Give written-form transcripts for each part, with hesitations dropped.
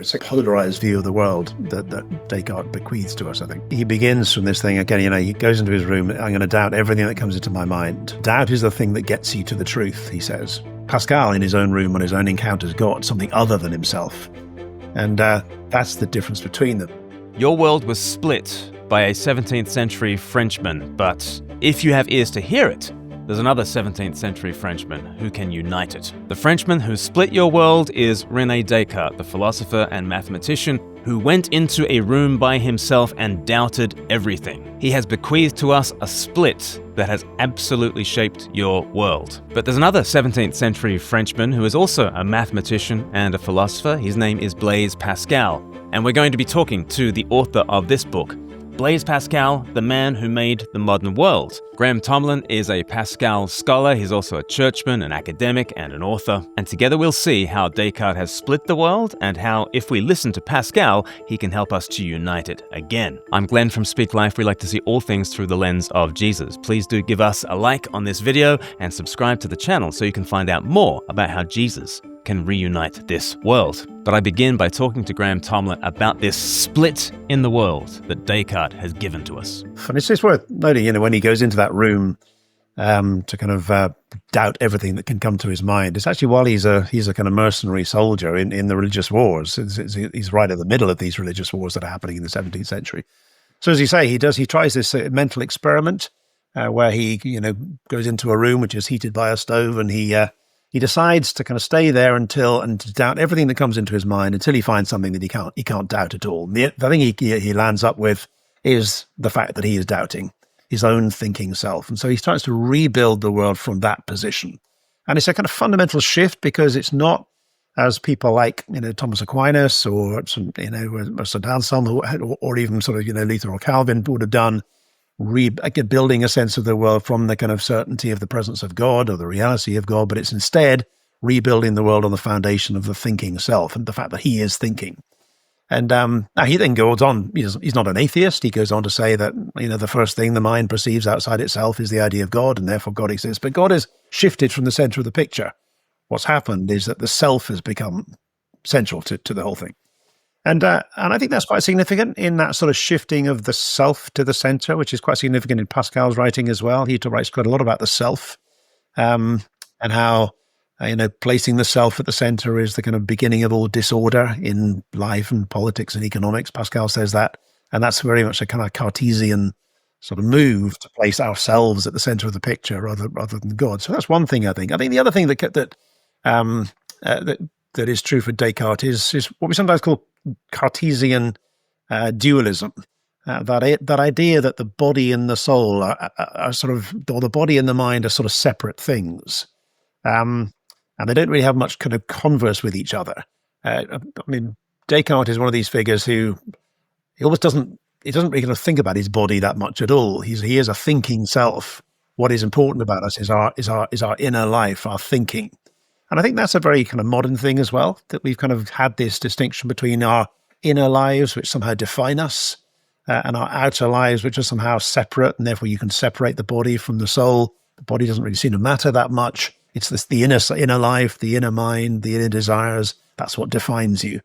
It's a polarized view of the world that Descartes bequeaths to us, I think. He begins from this thing, again, he goes into his room, I'm going to doubt everything that comes into my mind. Doubt is the thing that gets you to the truth, he says. Pascal, in his own room, on his own encounters, got something other than himself. And that's the difference between them. Your world was split by a 17th century Frenchman, but if you have ears to hear it, there's another 17th century Frenchman who can unite it. The Frenchman who split your world is René Descartes, the philosopher and mathematician who went into a room by himself and doubted everything. He has bequeathed to us a split that has absolutely shaped your world. But there's another 17th century Frenchman who is also a mathematician and a philosopher. His name is Blaise Pascal, and we're going to be talking to the author of this book, Blaise Pascal, the man who made the modern world. Graham Tomlin is a Pascal scholar. He's also a churchman, an academic, and an author. And together we'll see how Descartes has split the world and how, if we listen to Pascal, he can help us to unite it again. I'm Glenn from Speak Life. We like to see all things through the lens of Jesus. Please do give us a like on this video and subscribe to the channel so you can find out more about how Jesus can reunite this world. But I begin by talking to Graham Tomlin about this split in the world that Descartes has given to us. And it's just worth noting, when he goes into that room to kind of doubt everything that can come to his mind, it's actually while he's a kind of mercenary soldier in the religious wars. He's right in the middle of these religious wars that are happening in the 17th century. So as you say, he tries this mental experiment where he goes into a room which is heated by a stove, and he decides to kind of stay there and to doubt everything that comes into his mind until he finds something that he can't doubt at all. The thing he lands up with is the fact that he is doubting his own thinking self. And so he starts to rebuild the world from that position. And it's a kind of fundamental shift, because it's not, as people like Thomas Aquinas or St. Anselm or even sort of Luther or Calvin would have done, building a sense of the world from the kind of certainty of the presence of God or the reality of God, but it's instead rebuilding the world on the foundation of the thinking self and the fact that he is thinking. And now he then goes on, he's not an atheist. He goes on to say that, the first thing the mind perceives outside itself is the idea of God, and therefore God exists. But God has shifted from the center of the picture. What's happened is that the self has become central to the whole thing. And I think that's quite significant in that sort of shifting of the self to the center, which is quite significant in Pascal's writing as well. He writes quite a lot about the self and how, placing the self at the center is the kind of beginning of all disorder in life and politics and economics. Pascal says that. And that's very much a kind of Cartesian sort of move to place ourselves at the center of the picture rather than God. So that's one thing, I think. I think the other thing that is true for Descartes is what we sometimes call Cartesian dualism. That idea that the body and the soul are sort of, or the body and the mind are sort of separate things. And they don't really have much kind of converse with each other. Descartes is one of these figures who he doesn't really kind of think about his body that much at all. He is a thinking self. What is important about us is our inner life, our thinking. And I think that's a very kind of modern thing as well, that we've kind of had this distinction between our inner lives, which somehow define us, and our outer lives, which are somehow separate, and therefore you can separate the body from the soul. The body doesn't really seem to matter that much. It's the inner life, the inner mind, the inner desires. That's what defines you.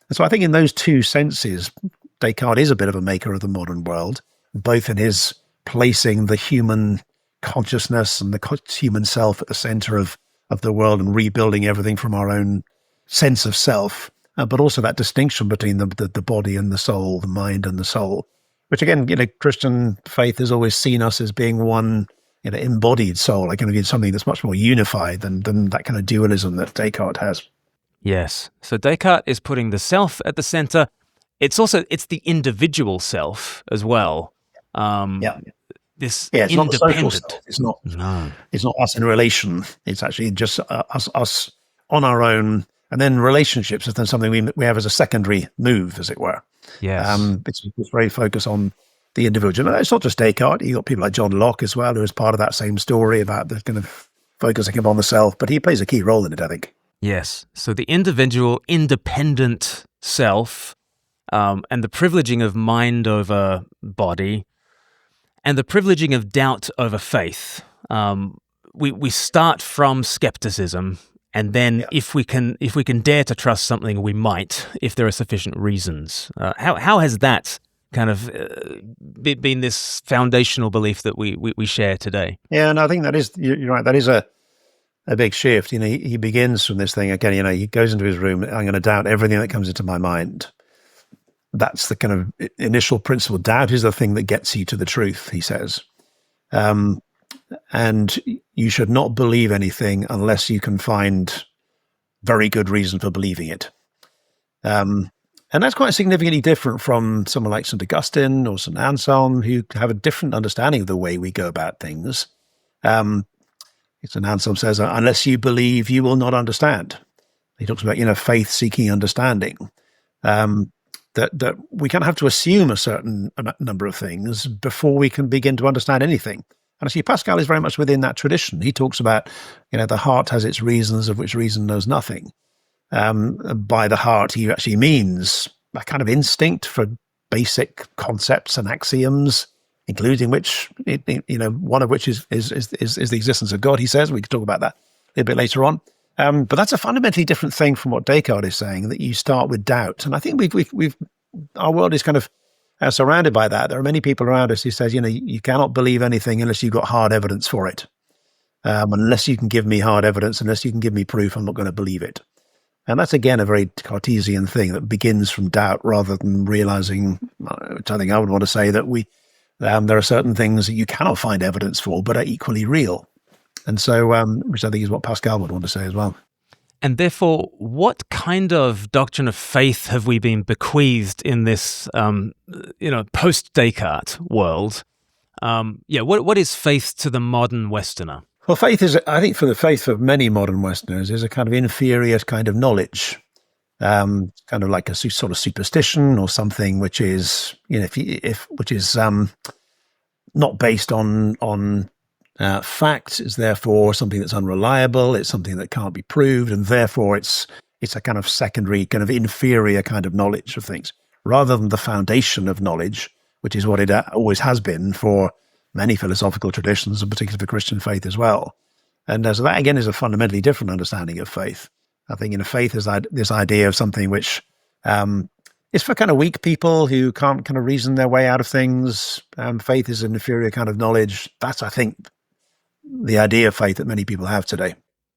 And so I think in those two senses, Descartes is a bit of a maker of the modern world, both in his placing the human consciousness and the human self at the center of the world and rebuilding everything from our own sense of self, but also that distinction between the body and the soul, the mind and the soul, which again, Christian faith has always seen us as being one embodied soul, like something that's much more unified than that kind of dualism that Descartes has. Yes. So Descartes is putting the self at the center. It's the individual self as well. It's not independent. the social self. It's not us in relation. It's actually just us on our own, and then relationships is then something we have as a secondary move, as it were. Yes. It's very focused on the individual. And it's not just Descartes. You got people like John Locke as well, who is part of that same story about the kind of focusing upon the self. But he plays a key role in it, I think. Yes. So the individual, independent self, and the privileging of mind over body, and the privileging of doubt over faith. We start from skepticism And then Yeah. if we can dare to trust something, we might, if there are sufficient reasons. How has that kind of been this foundational belief that we share today? Yeah, and I think you're right. That is a big shift. He begins from this thing again. He goes into his room. I'm going to doubt everything that comes into my mind. That's the kind of initial principle. Doubt is the thing that gets you to the truth, he says. And you should not believe anything unless you can find very good reason for believing it. And that's quite significantly different from someone like St. Augustine or St. Anselm, who have a different understanding of the way we go about things. St. Anselm says, unless you believe, you will not understand. He talks about, faith seeking understanding. That we kind of have to assume a certain number of things before we can begin to understand anything. And actually, Pascal is very much within that tradition. He talks about, the heart has its reasons, of which reason knows nothing. By the heart, he actually means a kind of instinct for basic concepts and axioms, including which, one of which is the existence of God, he says. We could talk about that a little bit later on. But that's a fundamentally different thing from what Descartes is saying, that you start with doubt. And I think our world is kind of surrounded by that. There are many people around us who says, you cannot believe anything unless you've got hard evidence for it. Unless you can give me hard evidence, unless you can give me proof, I'm not going to believe it. And that's, again, a very Cartesian thing that begins from doubt rather than realizing, which I think I would want to say, that there are certain things that you cannot find evidence for, but are equally real. And so, which I think is what Pascal would want to say as well. And therefore, what kind of doctrine of faith have we been bequeathed in this, post-Descartes world? What is faith to the modern Westerner? Well, faith is, I think, for the faith of many modern Westerners, is a kind of inferior kind of knowledge, kind of like a sort of superstition or something which is, which is not based on fact, is therefore something that's unreliable. It's something that can't be proved, and therefore it's a kind of secondary, kind of inferior kind of knowledge of things, rather than the foundation of knowledge, which is what it always has been for many philosophical traditions, and particularly for Christian faith as well. And so that again is a fundamentally different understanding of faith. I think faith is this idea of something which is for kind of weak people who can't kind of reason their way out of things. Faith is an inferior kind of knowledge. That's, I think, the idea of faith that many people have today.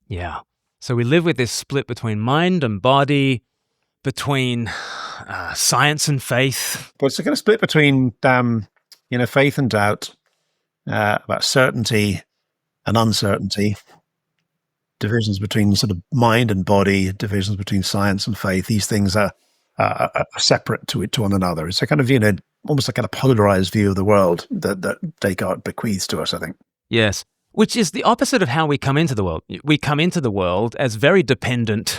Yeah. So we live with this split between mind and body, between science and faith. But it's a kind of split between, faith and doubt, about certainty and uncertainty, divisions between sort of mind and body, divisions between science and faith. These things are separate to one another. It's a kind of, almost a kind of polarized view of the world that Descartes bequeaths to us, I think. Yes. Which is the opposite of how we come into the world. We come into the world as very dependent,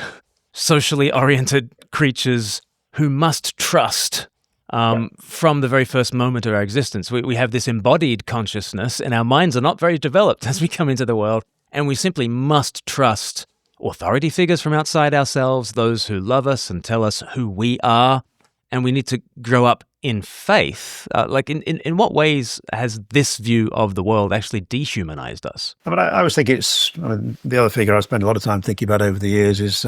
socially oriented creatures who must trust from the very first moment of our existence. We have this embodied consciousness, and our minds are not very developed as we come into the world, and we simply must trust authority figures from outside ourselves, those who love us and tell us who we are, and we need to grow up in faith. In what ways has this view of the world actually dehumanized us? I always think the other figure I've spent a lot of time thinking about over the years is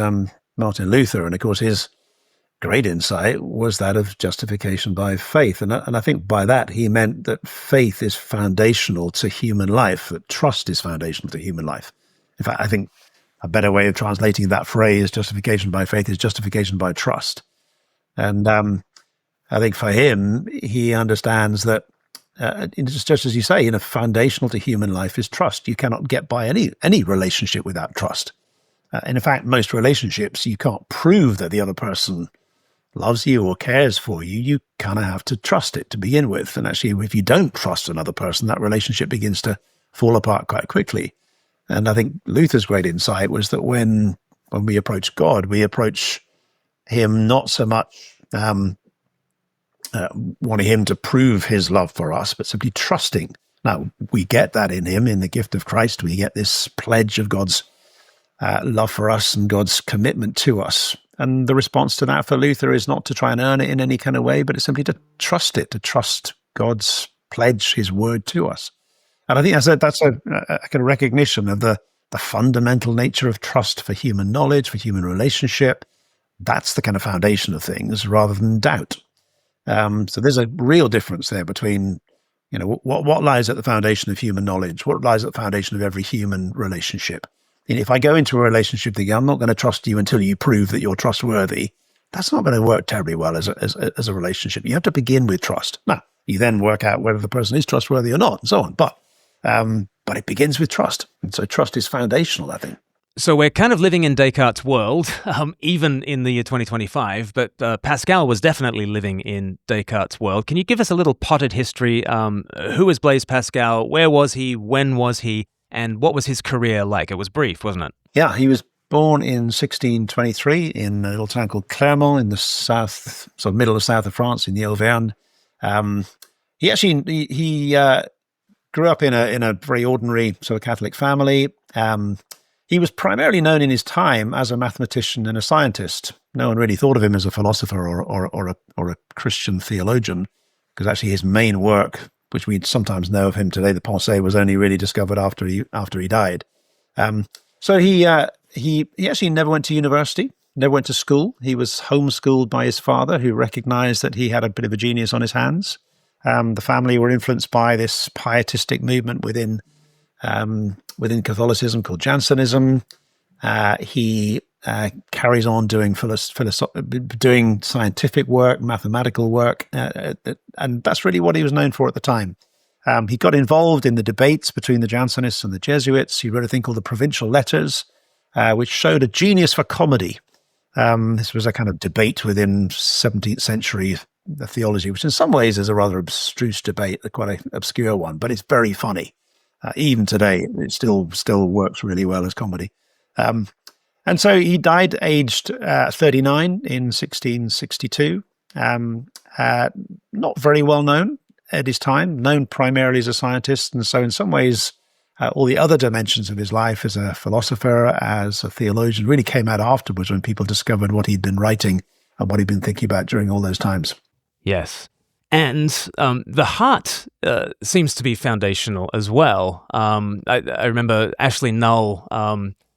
Martin Luther. And of course, his great insight was that of justification by faith. And I think by that, he meant that faith is foundational to human life, that trust is foundational to human life. In fact, I think a better way of translating that phrase, justification by faith, is justification by trust. And I think for him, he understands that, just as you say, foundational to human life is trust. You cannot get by any relationship without trust. And in fact, most relationships, you can't prove that the other person loves you or cares for you. You kind of have to trust it to begin with. And actually, if you don't trust another person, that relationship begins to fall apart quite quickly. And I think Luther's great insight was that when we approach God, we approach him not so much wanting him to prove his love for us, but simply trusting. Now, we get that in him, in the gift of Christ. We get this pledge of God's love for us and God's commitment to us. And the response to that for Luther is not to try and earn it in any kind of way, but it's simply to trust it, to trust God's pledge, his word to us. And I think that's a kind of recognition of the the fundamental nature of trust for human knowledge, for human relationship. That's the kind of foundation of things rather than doubt. So there's a real difference there between, what lies at the foundation of human knowledge, what lies at the foundation of every human relationship. And if I go into a relationship thinking, I'm not going to trust you until you prove that you're trustworthy, that's not going to work terribly well as a relationship. You have to begin with trust. Now, you then work out whether the person is trustworthy or not, and so on. But it begins with trust. And so trust is foundational, I think. So we're kind of living in Descartes' world, even in the year 2025, but Pascal was definitely living in Descartes' world. Can you give us a little potted history? Who was Blaise Pascal? Where was he? When was he? And what was his career like? It was brief, wasn't it? Yeah, he was born in 1623 in a little town called Clermont in the south, sort of middle of south of France, in the Auvergne. He grew up in a very ordinary sort of Catholic family. He was primarily known in his time as a mathematician and a scientist. No one really thought of him as a philosopher or a Christian theologian, because actually his main work, which we sometimes know of him today, the Pensées, was only really discovered after he died. So he actually never went to university, never went to school. He was homeschooled by his father, who recognized that he had a bit of a genius on his hands. The family were influenced by this pietistic movement within Catholicism called Jansenism. He carries on doing doing scientific work, mathematical work, and that's really what he was known for at the time. He got involved in the debates between the Jansenists and the Jesuits. He wrote a thing called the Provincial Letters, which showed a genius for comedy. This was a kind of debate within 17th century theology, which in some ways is a rather abstruse debate, quite an obscure one, but it's very funny. Even today, it still works really well as comedy. And so he died aged 39 in 1662. Not very well known at his time, known primarily as a scientist. And so in some ways, all the other dimensions of his life as a philosopher, as a theologian, really came out afterwards when people discovered what he'd been writing and what he'd been thinking about during all those times. Yes. And the heart seems to be foundational as well. I remember Ashley Null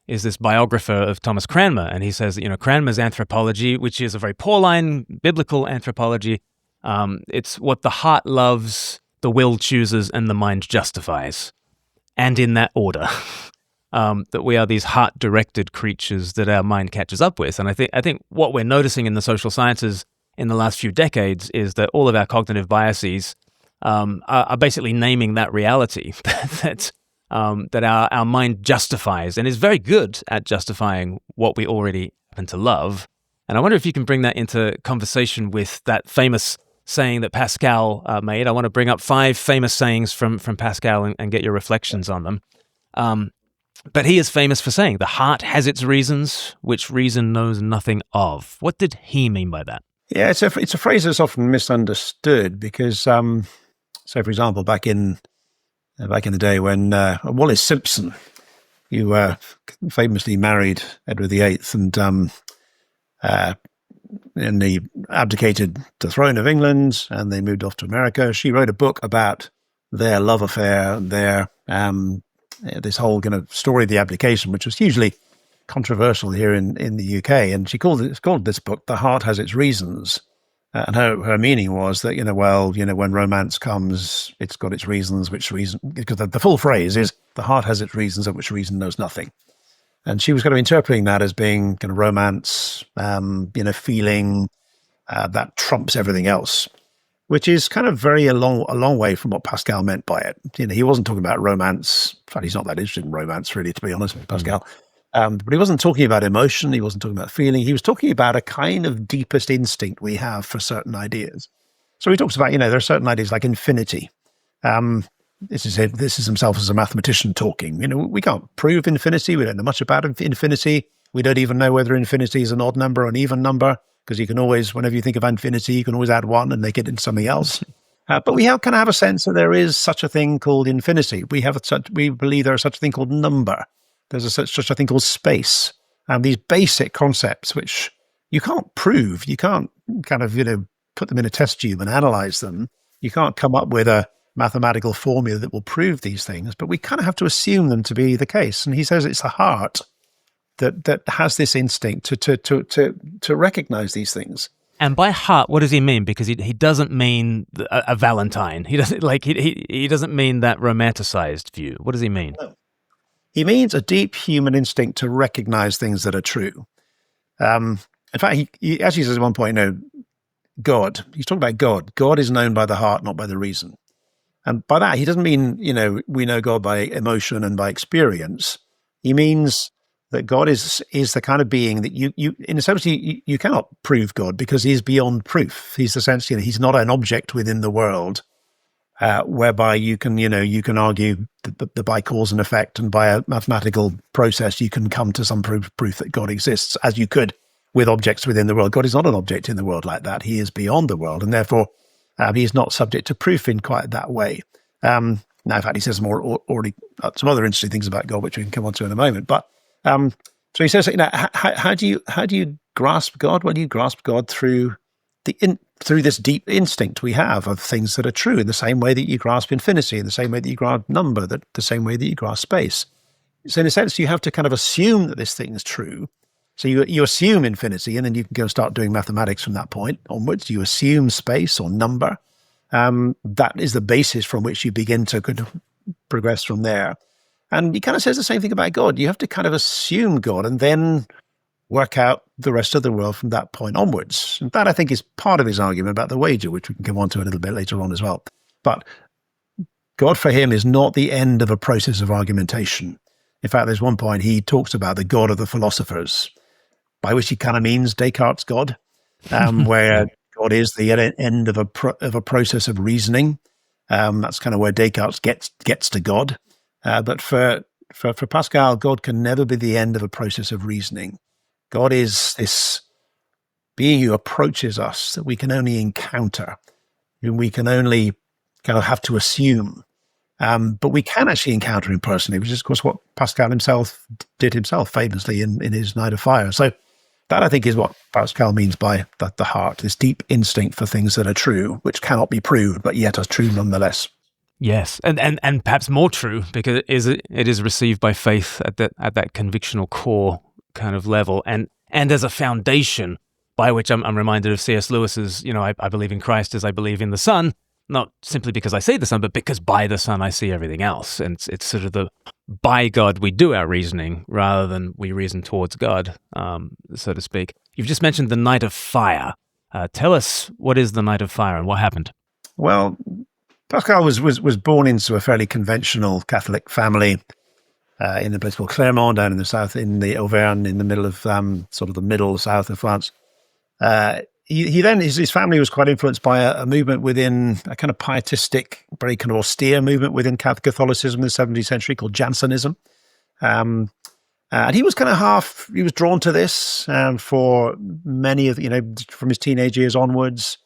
is this biographer of Thomas Cranmer, and he says that, Cranmer's anthropology, which is a very Pauline biblical anthropology, it's what the heart loves, the will chooses, and the mind justifies. And in that order, that we are these heart-directed creatures that our mind catches up with. And I think what we're noticing in the social sciences in the last few decades is that all of our cognitive biases are basically naming that reality that our mind justifies and is very good at justifying what we already happen to love. And I wonder if you can bring that into conversation with that famous saying that Pascal made. I want to bring up 5 famous sayings from Pascal and get your reflections on them. But he is famous for saying, the heart has its reasons, which reason knows nothing of. What did he mean by that? Yeah, it's a phrase that's often misunderstood because, so for example, back in the day when Wallace Simpson, who famously married Edward VIII, and he abdicated the throne of England, and they moved off to America. She wrote a book about their love affair, this whole kind of story of the abdication, which was hugely controversial here in the UK, and it's called this book "The Heart Has Its Reasons," and her meaning was that when romance comes, it's got its reasons, because the full phrase is "the heart has its reasons, of which reason knows nothing," and she was kind of interpreting that as being kind of romance, feeling that trumps everything else, which is kind of a long way from what Pascal meant by it. He wasn't talking about romance. In fact, he's not that interested in romance, really, to be honest with Pascal. But he wasn't talking about emotion. He wasn't talking about feeling. He was talking about a kind of deepest instinct we have for certain ideas. So he talks about, there are certain ideas like infinity. This is himself as a mathematician talking. We can't prove infinity. We don't know much about infinity. We don't even know whether infinity is an odd number or an even number, because you can always, whenever you think of infinity, you can always add 1 and make it into something else. But we kind of have a sense that there is such a thing called infinity. We believe there is such a thing called number. There's such a thing called space. These basic concepts, which you can't prove. You can't kind of, put them in a test tube and analyze them. You can't come up with a mathematical formula that will prove these things, but we kind of have to assume them to be the case. And he says it's the heart that has this instinct to recognize these things. And by heart, what does he mean? Because he doesn't mean a Valentine. He doesn't he doesn't mean that romanticized view. What does he mean? No. He means a deep human instinct to recognize things that are true. In fact, he actually says at one point, God. He's talking about God. God is known by the heart, not by the reason. And by that, he doesn't mean, we know God by emotion and by experience. He means that God is the kind of being that you in a sense, you cannot prove God because he's beyond proof. He's essentially, he's not an object within the world whereby you can argue that by cause and effect and by a mathematical process, you can come to some proof that God exists, as you could with objects within the world. God is not an object in the world like that. He is beyond the world, and therefore he is not subject to proof in quite that way. Now, in fact, he says some other interesting things about God, which we can come on to in a moment. But so he says, how do you grasp God? Well, you grasp God through this deep instinct we have of things that are true, in the same way that you grasp infinity, in the same way that you grasp number, the same way that you grasp space. So in a sense, you have to kind of assume that this thing is true. So you assume infinity, and then you can go start doing mathematics from that point onwards. You assume space or number. That is the basis from which you begin to kind of progress from there. And he kind of says the same thing about God. You have to kind of assume God and then work out the rest of the world from that point onwards. And that, I think, is part of his argument about the wager, which we can come on to a little bit later on as well. But God for him is not the end of a process of argumentation. In fact, there's one point he talks about the God of the philosophers, by which he kind of means Descartes' God, where God is the end of a process of reasoning. That's kind of where Descartes gets to God. But for Pascal, God can never be the end of a process of reasoning. God is this being who approaches us that we can only encounter, whom we can only kind of have to assume. But we can actually encounter him personally, which is, of course, what Pascal himself did famously in his Night of Fire. So that, I think, is what Pascal means by the heart, this deep instinct for things that are true, which cannot be proved, but yet are true nonetheless. Yes, and perhaps more true, because it is received by faith at that convictional core kind of level, and as a foundation by which I'm reminded of C.S. Lewis's, I believe in Christ as I believe in the Son, not simply because I see the Son, but because by the Son I see everything else. And it's sort of by God we do our reasoning rather than we reason towards God, so to speak. You've just mentioned the Night of Fire. Tell us, what is the Night of Fire and what happened? Well, Pascal was born into a fairly conventional Catholic family in a place called Clermont, down in the south, in the Auvergne, in the middle of sort of the middle south of France. He then, his family was quite influenced by a movement within a kind of pietistic, very kind of austere movement within Catholicism in the 17th century called Jansenism. And he was kind of he was drawn to this for many of, from his teenage years onwards.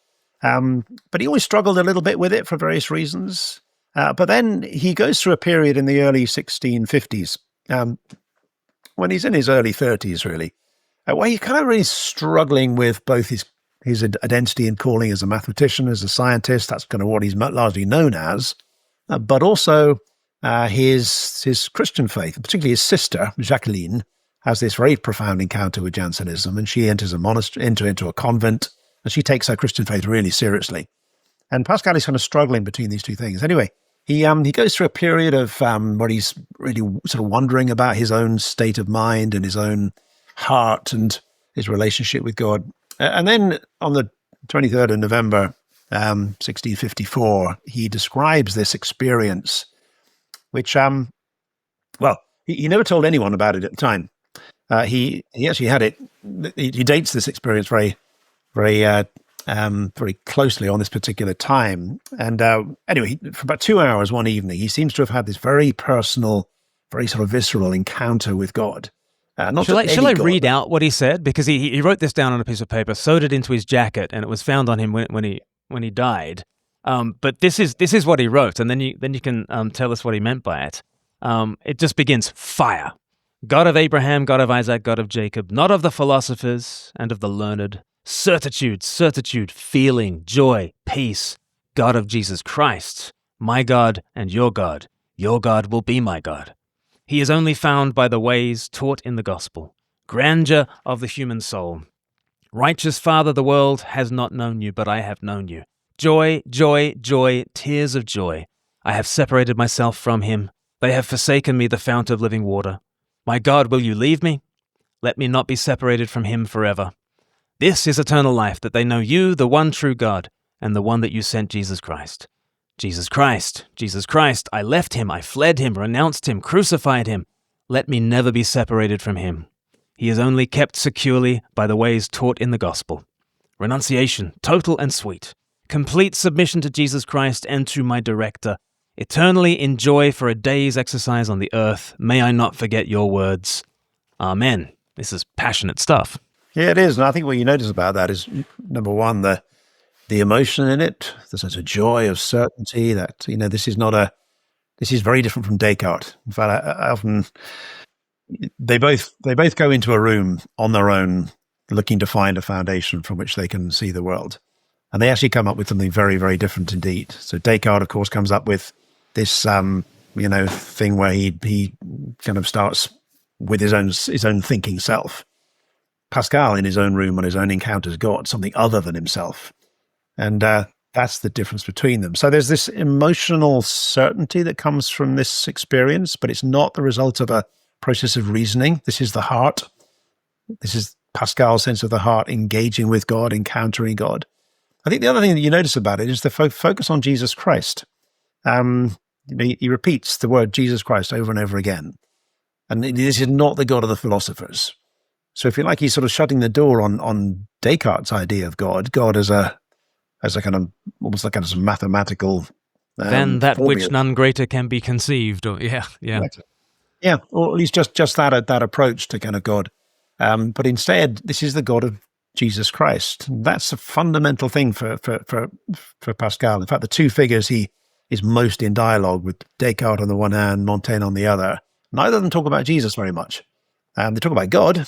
But he always struggled a little bit with it for various reasons. But then he goes through a period in the early 1650s, when he's in his early 30s, really, where he's kind of really struggling with both his identity and calling as a mathematician, as a scientist. That's kind of what he's largely known as, but also his Christian faith, particularly his sister, Jacqueline, has this very profound encounter with Jansenism, and she enters a monastery, into a convent, and she takes her Christian faith really seriously. And Pascal is kind of struggling between these two things. Anyway, he goes through a period of where he's really sort of wondering about his own state of mind and his own heart and his relationship with God. And then on the 23rd of November, 1654, he describes this experience, which, he never told anyone about it at the time. He actually had it. He dates this experience very, very, very closely on this particular time. And anyway, for about 2 hours one evening, he seems to have had this very personal, very sort of visceral encounter with God. Shall I read out what he said? Because he wrote this down on a piece of paper, sewed it into his jacket, and it was found on him when he died. But this is what he wrote, and then you can tell us what he meant by it. It just begins, fire. God of Abraham, God of Isaac, God of Jacob, not of the philosophers and of the learned. Certitude, feeling, joy, peace. God of Jesus Christ, my God and your God will be my God. He is only found by the ways taught in the gospel. Grandeur of the human soul. Righteous Father, the world has not known you, but I have known you. Joy, joy, joy, tears of joy. I have separated myself from him. They have forsaken me, the fount of living water. My God, will you leave me? Let me not be separated from him forever. This is eternal life, that they know you, the one true God, and the one that you sent, Jesus Christ. Jesus Christ, Jesus Christ, I left him, I fled him, renounced him, crucified him. Let me never be separated from him. He is only kept securely by the ways taught in the gospel. Renunciation, total and sweet. Complete submission to Jesus Christ and to my director. Eternally enjoy for a day's exercise on the earth. May I not forget your words. Amen. This is passionate stuff. Yeah, it is. And I think what you notice about that is, number one, the emotion in it. There's such a joy of certainty that, this is very different from Descartes. In fact, I often, they both go into a room on their own, looking to find a foundation from which they can see the world. And they actually come up with something very, very different indeed. So Descartes, of course, comes up with this, thing where he kind of starts with his own thinking self. Pascal, in his own room on his own, encounters God, something other than himself. And that's the difference between them. So there's this emotional certainty that comes from this experience, but it's not the result of a process of reasoning. This is the heart. This is Pascal's sense of the heart, engaging with God, encountering God. I think the other thing that you notice about it is the focus on Jesus Christ. He repeats the word Jesus Christ over and over again. And this is not the God of the philosophers. So if you like, he's sort of shutting the door on Descartes' idea of God as a kind of almost like a mathematical. Than that formula. which none greater can be conceived. Or yeah. Yeah, or at least just that approach to kind of God. But instead, this is the God of Jesus Christ. That's a fundamental thing for Pascal. In fact, the two figures he is most in dialogue with, Descartes on the one hand, Montaigne on the other. Neither of them talk about Jesus very much. They talk about God,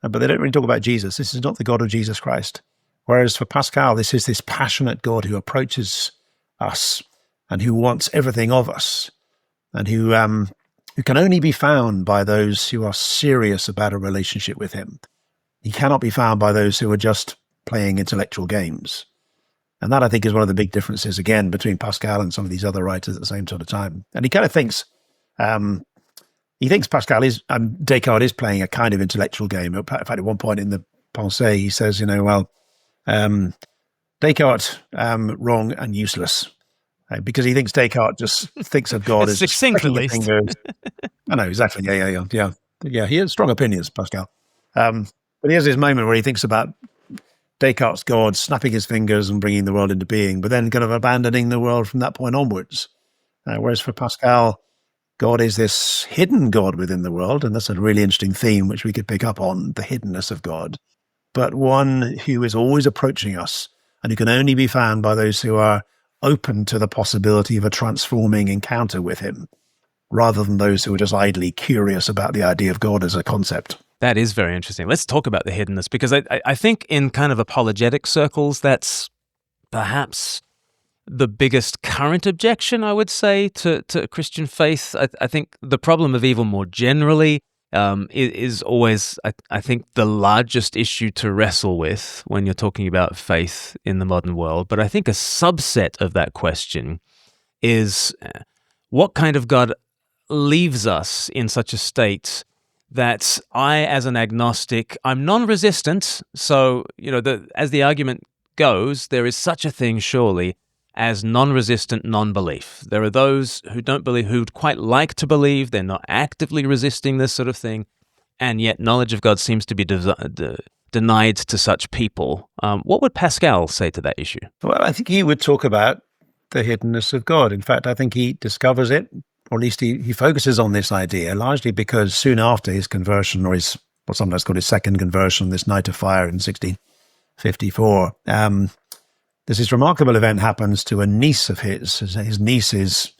but they don't really talk about Jesus. This is not the God of Jesus Christ. Whereas for Pascal, this is this passionate God who approaches us and who wants everything of us, and who can only be found by those who are serious about a relationship with him. He cannot be found by those who are just playing intellectual games. And that, I think, is one of the big differences, again, between Pascal and some of these other writers at the same sort of time. And he kind of thinks, Descartes is playing a kind of intellectual game. In fact, at one point in the Pensée, he says, Descartes, wrong and useless. Because he thinks Descartes just thinks of God as succinct, at least. I know, exactly. Yeah. He has strong opinions, Pascal. But he has this moment where he thinks about Descartes' God snapping his fingers and bringing the world into being, but then kind of abandoning the world from that point onwards. Whereas for Pascal, God is this hidden God within the world, and that's a really interesting theme which we could pick up on, the hiddenness of God, but one who is always approaching us and who can only be found by those who are open to the possibility of a transforming encounter with him, rather than those who are just idly curious about the idea of God as a concept. That is very interesting. Let's talk about the hiddenness, because I think in kind of apologetic circles, that's perhaps the biggest current objection, I would say, to Christian faith. I think the problem of evil more generally is always, I think, the largest issue to wrestle with when you're talking about faith in the modern world. But I think a subset of that question is what kind of God leaves us in such a state that I, as an agnostic, I'm non-resistant. So, as the argument goes, there is such a thing, surely, as non-resistant non-belief. There are those who don't believe, who'd quite like to believe, they're not actively resisting this sort of thing, and yet knowledge of God seems to be denied to such people. What would Pascal say to that issue? Well, I think he would talk about the hiddenness of God. In fact, I think he discovers it, or at least he focuses on this idea, largely because soon after his conversion, or his, what's sometimes called his second conversion, this Night of Fire in 1654, there's this remarkable event happens to a niece of his. His niece is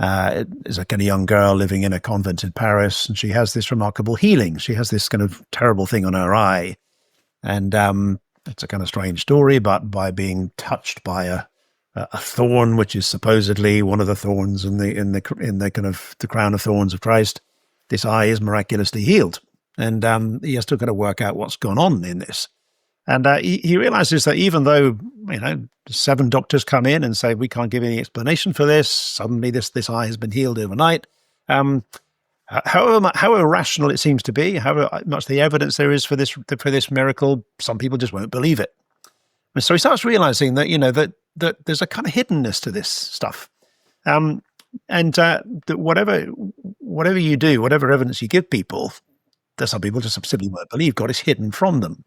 a kind of young girl living in a convent in Paris, and she has this remarkable healing. She has this kind of terrible thing on her eye, and it's a kind of strange story, but by being touched by a thorn, which is supposedly one of the thorns in the kind of the crown of thorns of Christ. This eye is miraculously healed, and he has to kind of work out what's gone on in this. And he realizes that even though 7 doctors come in and say we can't give any explanation for this, suddenly this eye has been healed overnight. However rational it seems to be, however much the evidence there is for this miracle, some people just won't believe it. And so he starts realizing that that there's a kind of hiddenness to this stuff, and that whatever you do, whatever evidence you give people, there's some people just simply won't believe. God is hidden from them.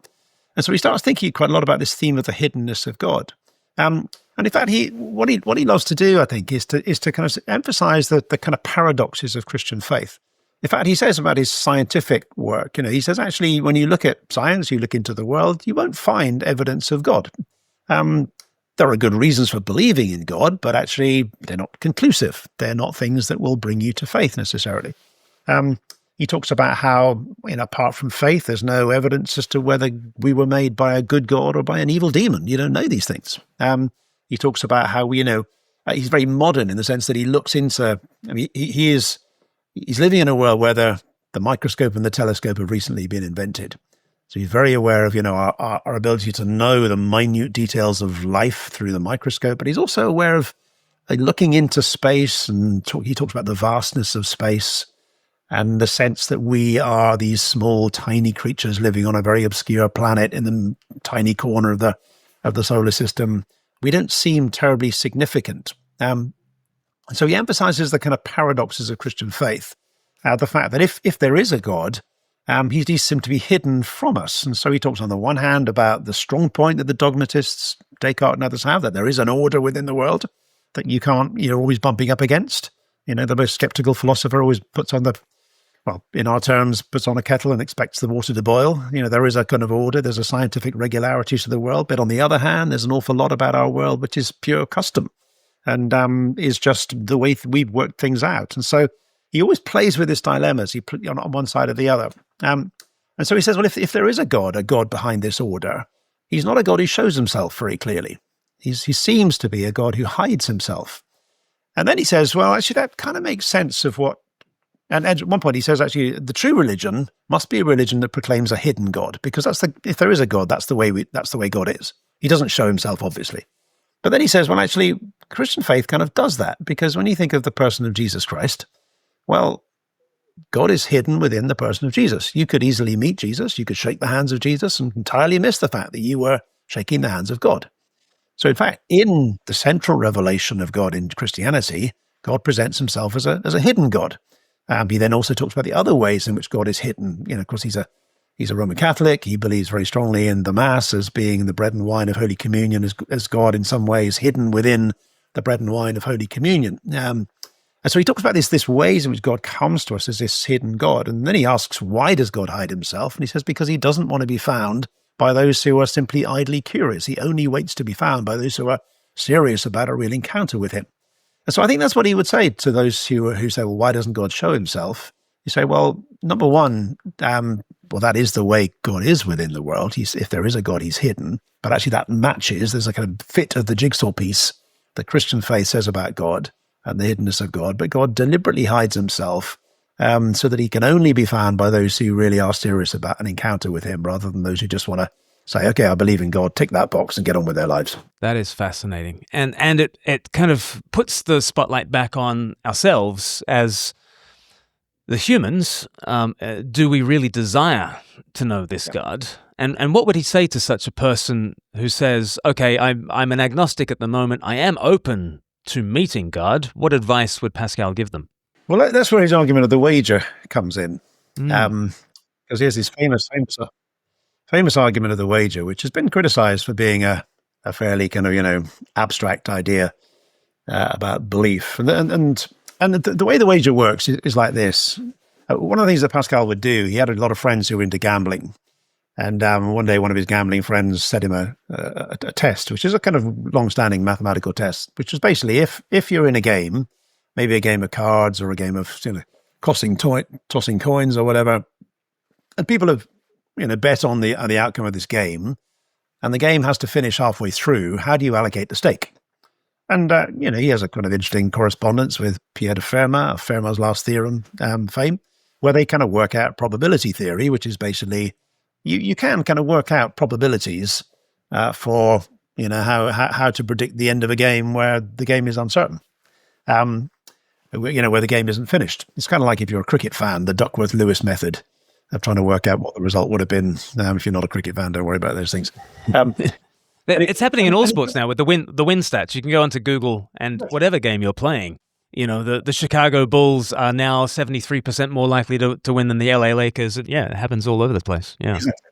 And so he starts thinking quite a lot about this theme of the hiddenness of God. And in fact, what he loves to do, I think, is to kind of emphasize the kind of paradoxes of Christian faith. In fact, he says about his scientific work, he says, actually, when you look at science, you look into the world, you won't find evidence of God. There are good reasons for believing in God, but actually they're not conclusive. They're not things that will bring you to faith necessarily. He talks about how, apart from faith, there's no evidence as to whether we were made by a good God or by an evil demon. You don't know these things. He talks about how he's very modern in the sense that he looks into. He's living in a world where the microscope and the telescope have recently been invented. So he's very aware of our ability to know the minute details of life through the microscope, but he's also aware of looking into space, and he talks about the vastness of space. And the sense that we are these small, tiny creatures living on a very obscure planet in the tiny corner of the solar system, we don't seem terribly significant. So he emphasizes the kind of paradoxes of Christian faith, the fact that if there is a God, he seems to be hidden from us. And so he talks on the one hand about the strong point that the dogmatists, Descartes and others have, that there is an order within the world that you're always bumping up against. The most skeptical philosopher always puts on in our terms, puts on a kettle and expects the water to boil. There is a kind of order, there's a scientific regularity to the world. But on the other hand, there's an awful lot about our world which is pure custom and is just the way we've worked things out. And so he always plays with this dilemmas. He put on one side or the other. And so he says, well, if there is a God behind this order, he's not a God who shows himself very clearly. He seems to be a God who hides himself. And then he says, well, actually, that kind of makes sense of what. And at one point he says, actually, the true religion must be a religion that proclaims a hidden God, because if there is a God, that's the way God is. He doesn't show himself, obviously. But then he says, well, actually, Christian faith kind of does that, because when you think of the person of Jesus Christ, well, God is hidden within the person of Jesus. You could easily meet Jesus, you could shake the hands of Jesus and entirely miss the fact that you were shaking the hands of God. So in fact, in the central revelation of God in Christianity, God presents himself as a hidden God. He then also talks about the other ways in which God is hidden. Of course, he's a Roman Catholic. He believes very strongly in the Mass as being the bread and wine of Holy Communion, as God in some ways hidden within the bread and wine of Holy Communion. And so he talks about this ways in which God comes to us as this hidden God. And then he asks, why does God hide himself? And he says, because he doesn't want to be found by those who are simply idly curious. He only waits to be found by those who are serious about a real encounter with him. And so I think that's what he would say to those who say, well, why doesn't God show himself? You say, well, number one, that is the way God is within the world. If there is a God, he's hidden. But actually that matches, there's a kind of fit of the jigsaw piece that Christian faith says about God and the hiddenness of God. But God deliberately hides himself so that he can only be found by those who really are serious about an encounter with him, rather than those who just want to say, okay, I believe in God, tick that box and get on with their lives. That is fascinating. And it kind of puts the spotlight back on ourselves as the humans. Do we really desire to know this God? And what would he say to such a person who says, okay, I'm an agnostic at the moment, I am open to meeting God? What advice would Pascal give them? Well, that's where his argument of the wager comes in. Because he has this famous argument of the wager, which has been criticized for being a fairly kind of, abstract idea about belief. And the way the wager works is like this. One of the things that Pascal would do, he had a lot of friends who were into gambling. And one day, one of his gambling friends set him a test, which is a kind of long-standing mathematical test, which is basically if you're in a game, maybe a game of cards or a game of tossing coins or whatever, and people have bet on the outcome of this game, and the game has to finish halfway through, how do you allocate the stake? And, he has a kind of interesting correspondence with Pierre de Fermat, of Fermat's last theorem fame, where they kind of work out probability theory, which is basically you can kind of work out probabilities for, how to predict the end of a game where the game is uncertain, where the game isn't finished. It's kind of like if you're a cricket fan, the Duckworth-Lewis method of trying to work out what the result would have been. If you're not a cricket fan, don't worry about those things. It's happening in all sports now with the win stats. You can go onto Google and whatever game you're playing, the Chicago Bulls are now 73% more likely to win than the LA Lakers. Yeah, it happens all over the place. Yeah. Exactly.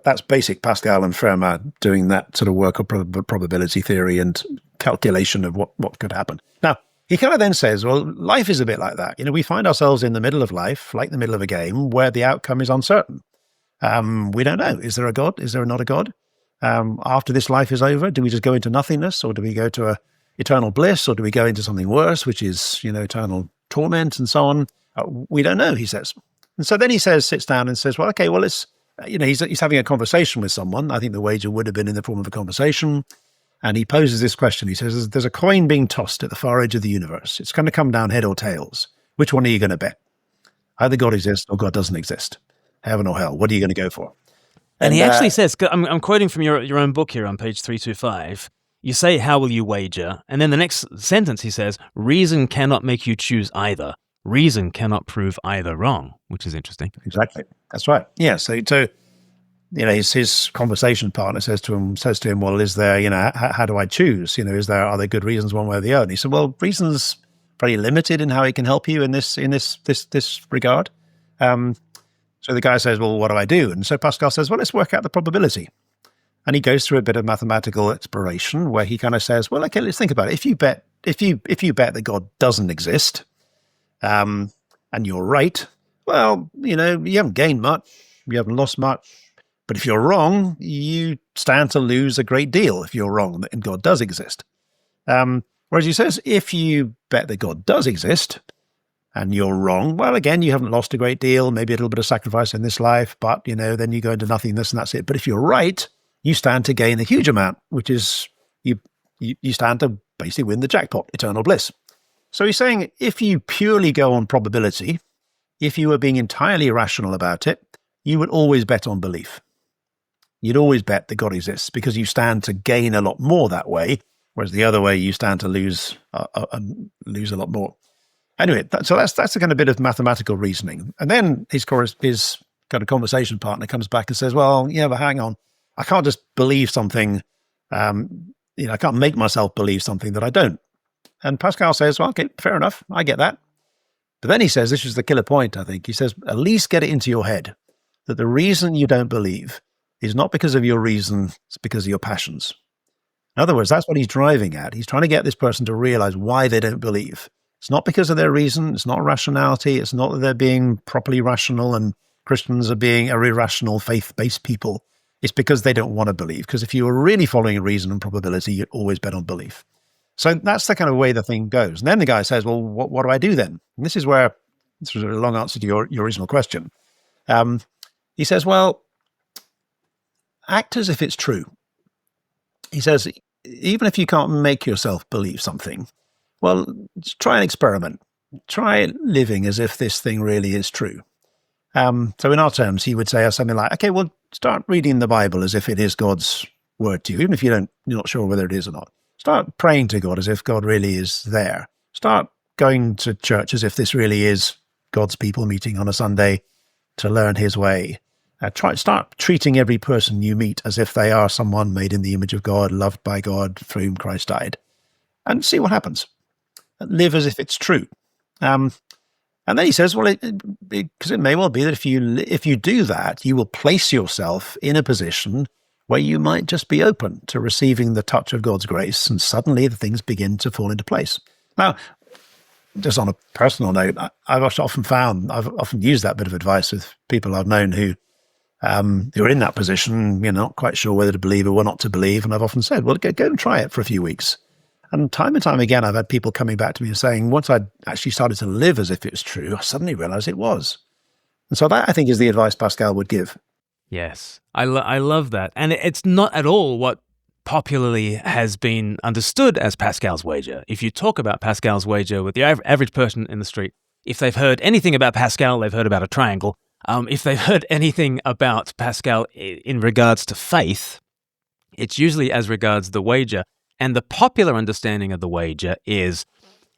That's basic Pascal and Fermat doing that sort of work of probability theory and calculation of what could happen. Now, he kind of then says, well, life is a bit like that. We find ourselves in the middle of life, like the middle of a game, where the outcome is uncertain. We don't know. Is there a God? Is there not a God? After this life is over, do we just go into nothingness, or do we go to eternal bliss, or do we go into something worse, which is, eternal torment and so on? We don't know, he says. And so then he sits down and says, well, okay, well, it's, he's having a conversation with someone. I think the wager would have been in the form of a conversation. And he poses this question. He says, there's a coin being tossed at the far edge of the universe. It's going to come down head or tails. Which one are you going to bet? Either God exists or God doesn't exist. Heaven or hell. What are you going to go for? And he actually says, I'm quoting from your own book here on page 325. You say, how will you wager? And then the next sentence he says, reason cannot make you choose either. Reason cannot prove either wrong, which is interesting. Exactly. That's right. Yeah. So his conversation partner says to him, well, is there, how do I choose? Are there good reasons one way or the other? And he said, well, reason's pretty limited in how it can help you in this regard. So the guy says, well, what do I do? And so Pascal says, well, let's work out the probability. And he goes through a bit of mathematical exploration where he kind of says, well, okay, let's think about it. If you bet that God doesn't exist, and you're right, well, you haven't gained much, you haven't lost much. But if you're wrong, you stand to lose a great deal if you're wrong and God does exist. Whereas he says, if you bet that God does exist, and you're wrong, well, again, you haven't lost a great deal, maybe a little bit of sacrifice in this life, but, then you go into nothingness and that's it. But if you're right, you stand to gain a huge amount, which is you stand to basically win the jackpot, eternal bliss. So he's saying if you purely go on probability, if you were being entirely rational about it, you would always bet on belief. You'd always bet that God exists because you stand to gain a lot more that way, whereas the other way you stand to lose a lot more. Anyway, so that's the kind of bit of mathematical reasoning. And then his kind of conversation partner comes back and says, well, yeah, but hang on. I can't just believe something. I can't make myself believe something that I don't. And Pascal says, well, okay, fair enough. I get that. But then he says, this is the killer point, I think. He says, at least get it into your head that the reason you don't believe is not because of your reason, it's because of your passions. In other words, that's what he's driving at. He's trying to get this person to realize why they don't believe. It's not because of their reason. It's not rationality. It's not that they're being properly rational and Christians are being irrational, faith-based people. It's because they don't want to believe. Because if you were really following reason and probability, you'd always bet on belief. So that's the kind of way the thing goes. And then the guy says, well, what do I do then? And this was a long answer to your original question. He says, well, act as if it's true. He says, even if you can't make yourself believe something, well, try an experiment. Try living as if this thing really is true. So in our terms, he would say something like, okay, well, start reading the Bible as if it is God's word to you, even if you're not sure whether it is or not. Start praying to God as if God really is there. Start going to church as if this really is God's people meeting on a Sunday to learn his way. Start treating every person you meet as if they are someone made in the image of God, loved by God, for whom Christ died, and see what happens. Live as if it's true. And then he says, well, because it may well be that if you do that, you will place yourself in a position where you might just be open to receiving the touch of God's grace, and suddenly the things begin to fall into place. Now, just on a personal note, I've often used that bit of advice with people I've known who are in that position, not quite sure whether to believe or not to believe. And I've often said, well, go and try it for a few weeks. And time again, I've had people coming back to me and saying, once I actually started to live as if it was true, I suddenly realized it was. And so that, I think, is the advice Pascal would give. Yes, I love that. And it's not at all what popularly has been understood as Pascal's wager. If you talk about Pascal's wager with the average person in the street, if they've heard anything about Pascal, they've heard about a triangle. If they've heard anything about Pascal in regards to faith, it's usually as regards the wager. And the popular understanding of the wager is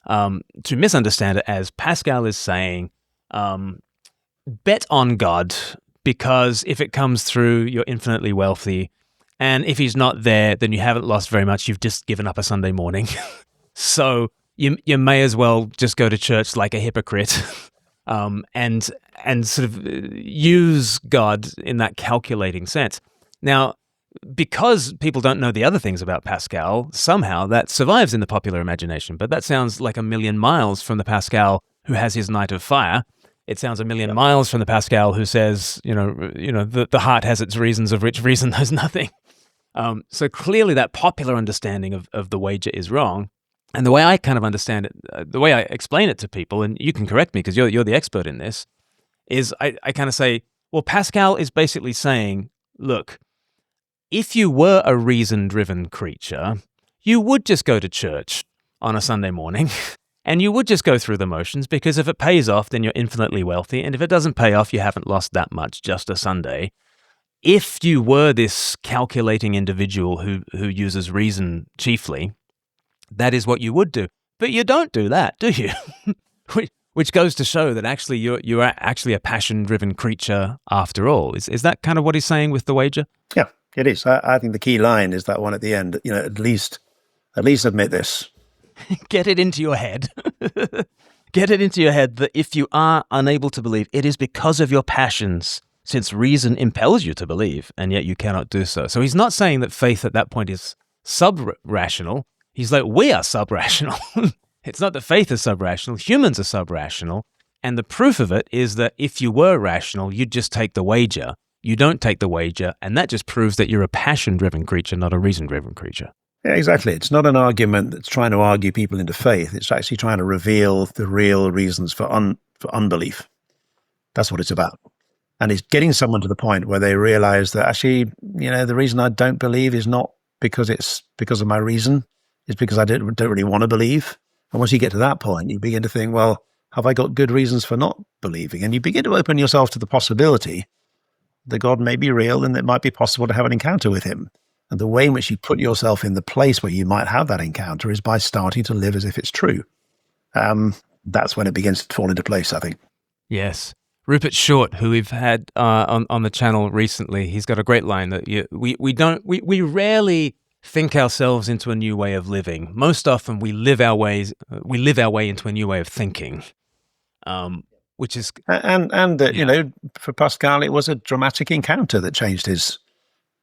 to misunderstand it as Pascal is saying, bet on God, because if it comes through, you're infinitely wealthy. And if he's not there, then you haven't lost very much. You've just given up a Sunday morning. So you may as well just go to church like a hypocrite and sort of use God in that calculating sense. Now, because people don't know the other things about Pascal, somehow that survives in the popular imagination. But that sounds like a million miles from the Pascal who has his night of fire. It sounds a million miles from the Pascal who says, the heart has its reasons of which reason there's nothing. So clearly that popular understanding of the wager is wrong. And the way I kind of understand it, the way I explain it to people, and you can correct me because you're the expert in this, is I kind of say, well, Pascal is basically saying, look, if you were a reason-driven creature, you would just go to church on a Sunday morning and you would just go through the motions, because if it pays off, then you're infinitely wealthy. And if it doesn't pay off, you haven't lost that much, just a Sunday. If you were this calculating individual who uses reason chiefly, that is what you would do. But you don't do that, do you? Which goes to show that actually you're actually a passion-driven creature after all. Is that kind of what he's saying with the wager? Yeah, it is. I think the key line is that one at the end. At least admit this. Get it into your head. Get it into your head that if you are unable to believe, it is because of your passions, since reason impels you to believe, and yet you cannot do so. So he's not saying that faith at that point is sub-rational. He's like, we are sub-rational. It's not that faith is sub-rational. Humans are sub-rational. And the proof of it is that if you were rational, you'd just take the wager. You don't take the wager, and that just proves that you're a passion-driven creature, not a reason-driven creature. Yeah, exactly. It's not an argument that's trying to argue people into faith. It's actually trying to reveal the real reasons for unbelief. That's what it's about. And it's getting someone to the point where they realize that actually, the reason I don't believe is not because it's because of my reason. It's because I don't really want to believe. And once you get to that point, you begin to think, well, have I got good reasons for not believing? And you begin to open yourself to the possibility that God may be real and it might be possible to have an encounter with him. And the way in which you put yourself in the place where you might have that encounter is by starting to live as if it's true. That's when it begins to fall into place, I think. Yes. Rupert Short, who we've had on the channel recently, he's got a great line that we rarely think ourselves into a new way of living. Most often we live our way into a new way of thinking. Which is for Pascal, it was a dramatic encounter that changed his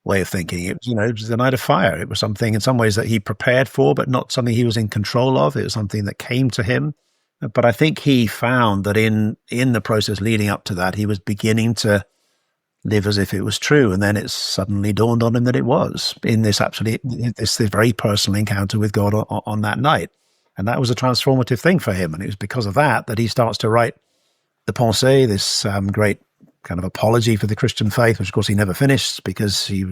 way of thinking. It was the night of fire. It was something in some ways that he prepared for, but not something he was in control of. It was something that came to him. But I think he found that in the process leading up to that, he was beginning to live as if it was true. And then it suddenly dawned on him that it was, in this very personal encounter with God on that night. And that was a transformative thing for him. And it was because of that he starts to write the Pensée, this great kind of apology for the Christian faith, which of course he never finished because he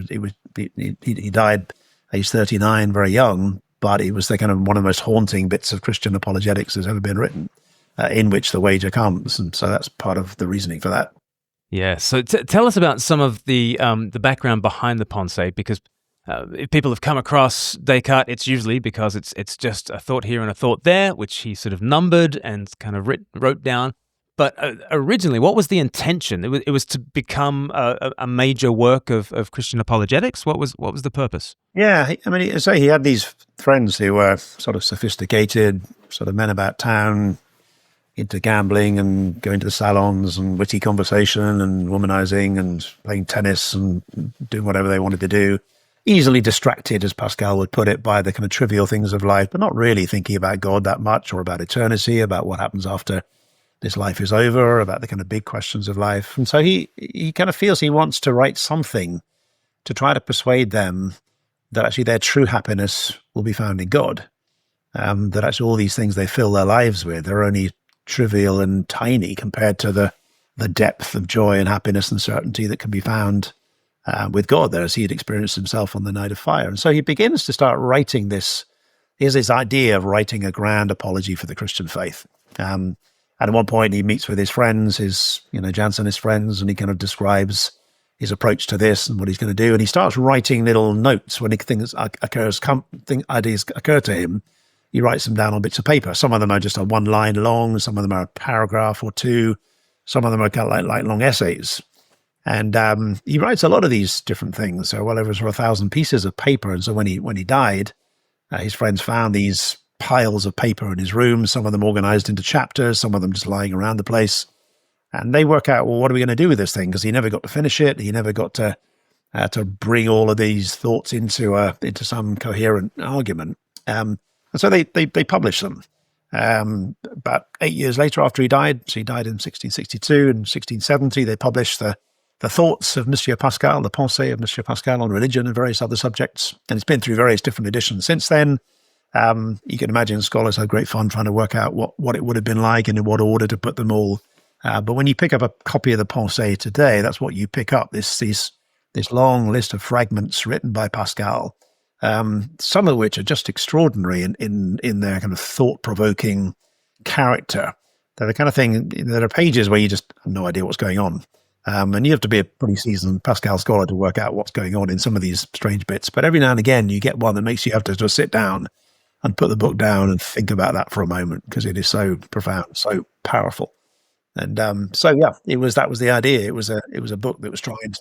died age 39, very young. But it was the kind of one of the most haunting bits of Christian apologetics that's ever been written, in which the wager comes, and so that's part of the reasoning for that. Yeah. So tell us about some of the background behind the Pensée, because if people have come across Descartes, it's usually because it's just a thought here and a thought there, which he sort of numbered and kind of wrote down. But originally, what was the intention? It was to become a major work of Christian apologetics. What was the purpose? Yeah, he had these friends who were sort of sophisticated, sort of men about town, into gambling and going to the salons and witty conversation and womanizing and playing tennis and doing whatever they wanted to do. Easily distracted, as Pascal would put it, by the kind of trivial things of life, but not really thinking about God that much or about eternity, about what happens after this life is over, about the kind of big questions of life. And so he kind of feels he wants to write something to try to persuade them that actually their true happiness will be found in God. That actually all these things they fill their lives with are only trivial and tiny compared to the depth of joy and happiness and certainty that can be found with God there, as he had experienced himself on the night of fire. And so he begins to start writing this. Here's this idea of writing a grand apology for the Christian faith. And at one point, he meets with his friends, Jansenist friends, and he kind of describes his approach to this and what he's going to do. And he starts writing little notes when ideas occur to him. He writes them down on bits of paper. Some of them are just a one line long. Some of them are a paragraph or two. Some of them are kind of like long essays. And he writes a lot of these different things. So well over 1,000 pieces of paper. And so when he died, his friends found these piles of paper in his room, some of them organized into chapters, some of them just lying around the place. And they work out, well, what are we going to do with this thing? Because he never got to finish it. He never got to bring all of these thoughts into some coherent argument. And so they published them. About 8 years later after he died, so he died in 1662, and 1670, they published the thoughts of Monsieur Pascal, the Pensées of Monsieur Pascal on religion and various other subjects. And it's been through various different editions since then. You can imagine scholars had great fun trying to work out what it would have been like and in what order to put them all. But when you pick up a copy of the Pensées today, that's what you pick up, this long list of fragments written by Pascal, some of which are just extraordinary in their kind of thought-provoking character. They're the kind of thing, there are pages where you just have no idea what's going on. And you have to be a pretty seasoned Pascal scholar to work out what's going on in some of these strange bits. But every now and again, you get one that makes you have to just sit down and put the book down and think about that for a moment, because it is so profound, so powerful. And that was the idea. It was a book that was trying to...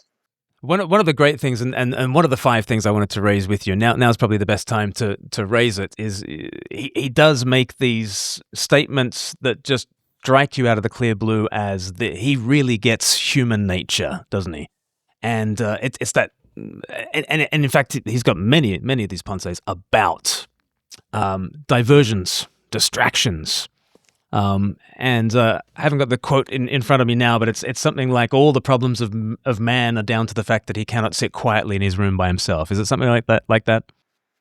One of the great things, and one of the 5 things I wanted to raise with you, now's probably the best time to raise it, is he does make these statements that just strike you out of the clear blue as he really gets human nature, doesn't he? And it's that, and in fact, he's got many of these pensées about diversions, distractions. And I haven't got the quote in front of me now, but it's something like all the problems of man are down to the fact that he cannot sit quietly in his room by himself. Is it something like that?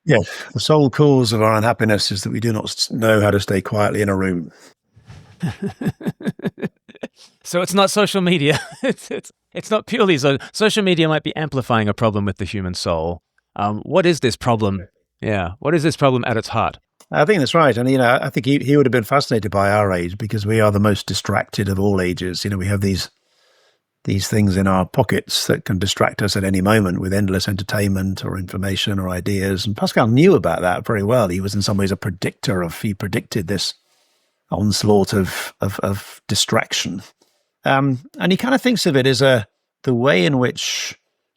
Yeah. The sole cause of our unhappiness is that we do not know how to stay quietly in a room. So it's not social media. It's not purely so. Social media might be amplifying a problem with the human soul. What is this problem? Yeah. What is this problem at its heart? I think that's right. And, I think he would have been fascinated by our age, because we are the most distracted of all ages. We have these things in our pockets that can distract us at any moment with endless entertainment or information or ideas. And Pascal knew about that very well. He was in some ways he predicted this onslaught of distraction. And he kind of thinks of it as the way in which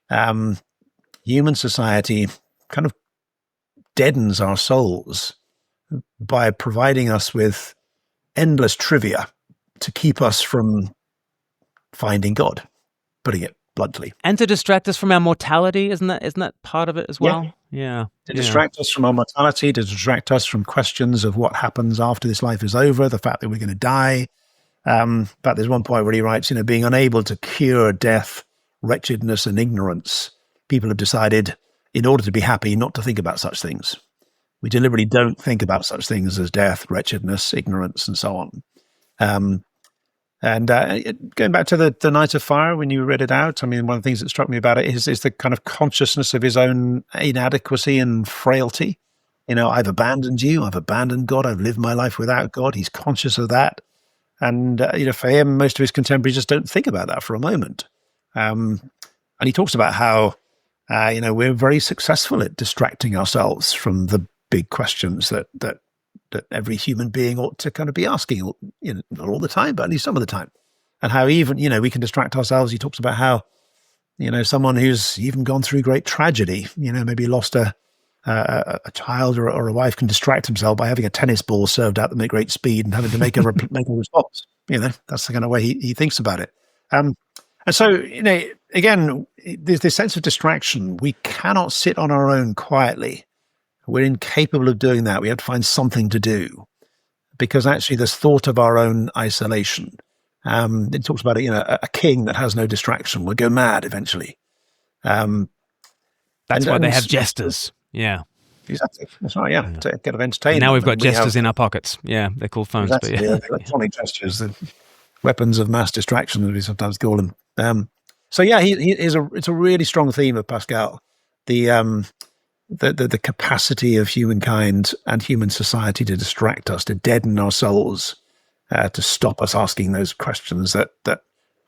human society kind of deadens our souls by providing us with endless trivia to keep us from finding God, putting it bluntly. And to distract us from our mortality, isn't that part of it as well? Yeah. To distract us from our mortality, to distract us from questions of what happens after this life is over, the fact that we're going to die. But there's one point where he writes, being unable to cure death, wretchedness, and ignorance, people have decided, in order to be happy, not to think about such things. We deliberately don't think about such things as death, wretchedness, ignorance, and so on. And going back to the Night of Fire, when you read it out, one of the things that struck me about it is the kind of consciousness of his own inadequacy and frailty. I've abandoned you, I've abandoned God, I've lived my life without God. He's conscious of that. And, for him, most of his contemporaries just don't think about that for a moment. And he talks about how, we're very successful at distracting ourselves from the big questions that every human being ought to kind of be asking, not all the time, but at least some of the time. And how even, we can distract ourselves. He talks about how, someone who's even gone through great tragedy, maybe lost a child or a wife, can distract himself by having a tennis ball served out them at great speed and having to make a response. That's the kind of way he thinks about it. And so, again, there's this sense of distraction. We cannot sit on our own quietly. We're incapable of doing that. We have to find something to do, because actually this thought of our own isolation, it talks about a king that has no distraction will go mad eventually. That's why they have jesters. Yeah. Exactly. That's right, yeah. To get of entertainment. Now we've got jesters in our pockets. Yeah, they're called phones. Exactly, but yeah. Electronic gestures, the weapons of mass distraction, as we sometimes call them. So yeah, it's a really strong theme of Pascal. The the capacity of humankind and human society to distract us, to deaden our souls, to stop us asking those questions that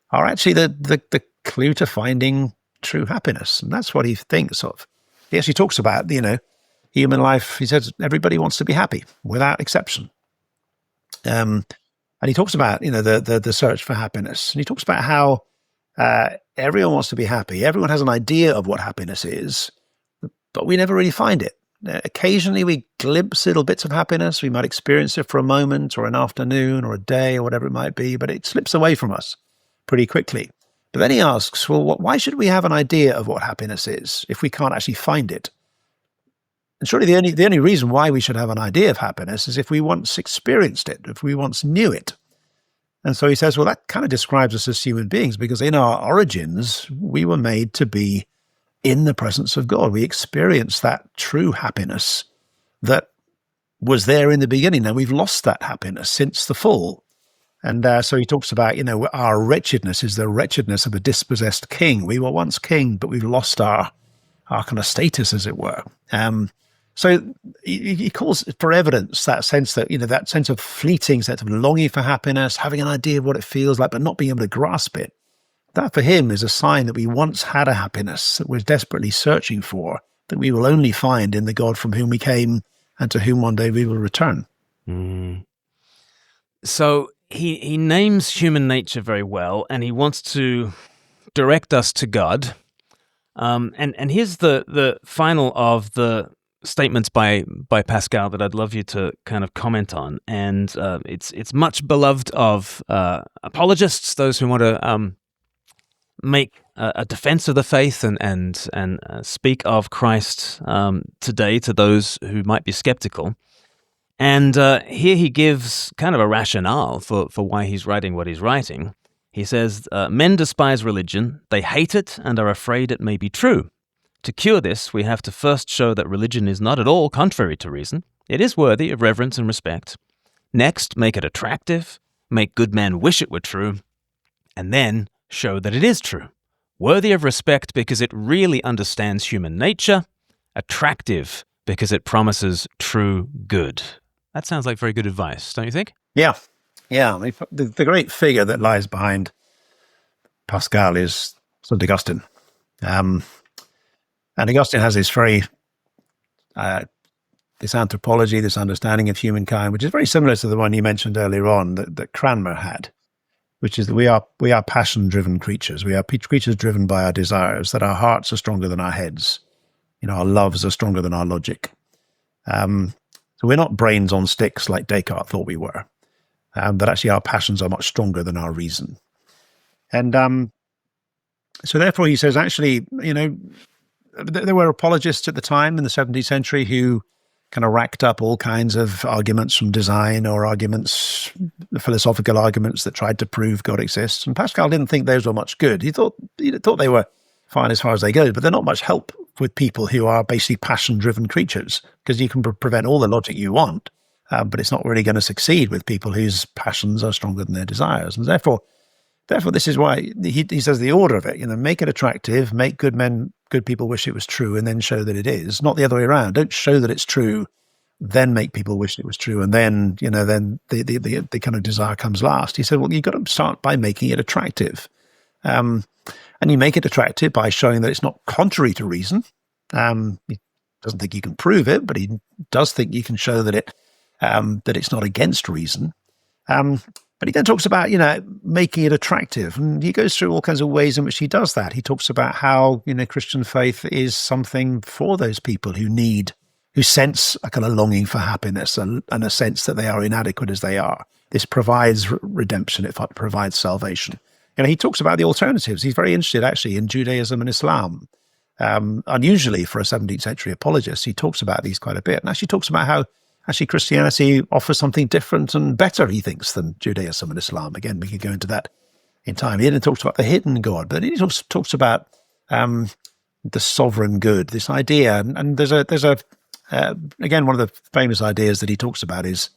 are actually the clue to finding true happiness. And that's what he thinks of. He actually talks about, human life. He says everybody wants to be happy without exception. And he talks about, the search for happiness. And he talks about how everyone wants to be happy. Everyone has an idea of what happiness is, but we never really find it. Occasionally we glimpse little bits of happiness. We might experience it for a moment or an afternoon or a day or whatever it might be, but it slips away from us pretty quickly. But then he asks, well, why should we have an idea of what happiness is if we can't actually find it? And surely the only reason why we should have an idea of happiness is if we once experienced it, if we once knew it. And so he says, well, that kind of describes us as human beings, because in our origins, we were made to be in the presence of God. We experienced that true happiness that was there in the beginning. Now we've lost that happiness since the fall. And so he talks about, our wretchedness is the wretchedness of a dispossessed king. We were once king, but we've lost our kind of status, as it were. So he calls for evidence that sense that, that sense of fleeting sense of longing for happiness, having an idea of what it feels like, but not being able to grasp it. That for him is a sign that we once had a happiness that we're desperately searching for, that we will only find in the God from whom we came and to whom one day we will return. So he names human nature very well, and he wants to direct us to God. And here's the final of the statements by Pascal that I'd love you to kind of comment on. And it's much beloved of apologists, those who want to make a defense of the faith and speak of Christ today to those who might be skeptical. And here he gives kind of a rationale for why he's writing what he's writing. He says, men despise religion, they hate it and are afraid it may be true. To cure this, we have to first show that religion is not at all contrary to reason. It is worthy of reverence and respect. Next, make it attractive, make good men wish it were true, and then show that it is true. Worthy of respect because it really understands human nature, attractive because it promises true good. That sounds like very good advice, don't you think? Yeah. I mean, the great figure that lies behind Pascal is St. Augustine. And Augustine has this this anthropology, this understanding of humankind, which is very similar to the one you mentioned earlier on that Cranmer had, which is that we are passion-driven creatures. We are creatures driven by our desires, that our hearts are stronger than our heads. Our loves are stronger than our logic. So we're not brains on sticks like Descartes thought we were. But actually our passions are much stronger than our reason. And so therefore he says, actually, there were apologists at the time in the 17th century who kind of racked up all kinds of arguments from design or arguments, philosophical arguments that tried to prove God exists. And Pascal didn't think those were much good. He thought they were fine as far as they go, but they're not much help with people who are basically passion-driven creatures, because you can prevent all the logic you want. But it's not really going to succeed with people whose passions are stronger than their desires. And therefore, this is why he says the order of it, make it attractive, make good people wish it was true, and then show that it is. Not the other way around. Don't show that it's true, then make people wish it was true. And then, then the kind of desire comes last. He said, well, you've got to start by making it attractive. And you make it attractive by showing that it's not contrary to reason. He doesn't think you can prove it, but he does think you can show that it's not against reason. But he then talks about, making it attractive. And he goes through all kinds of ways in which he does that. He talks about how, Christian faith is something for those people who sense a kind of longing for happiness and a sense that they are inadequate as they are. This provides redemption. It provides salvation. He talks about the alternatives. He's very interested, actually, in Judaism and Islam. Unusually for a 17th century apologist, he talks about these quite a bit. And actually talks about how actually Christianity offers something different and better, he thinks, than Judaism and Islam. Again, we could go into that in time. He then talks about the hidden God, but he talks about the sovereign good, this idea. And there's again, one of the famous ideas that he talks about is,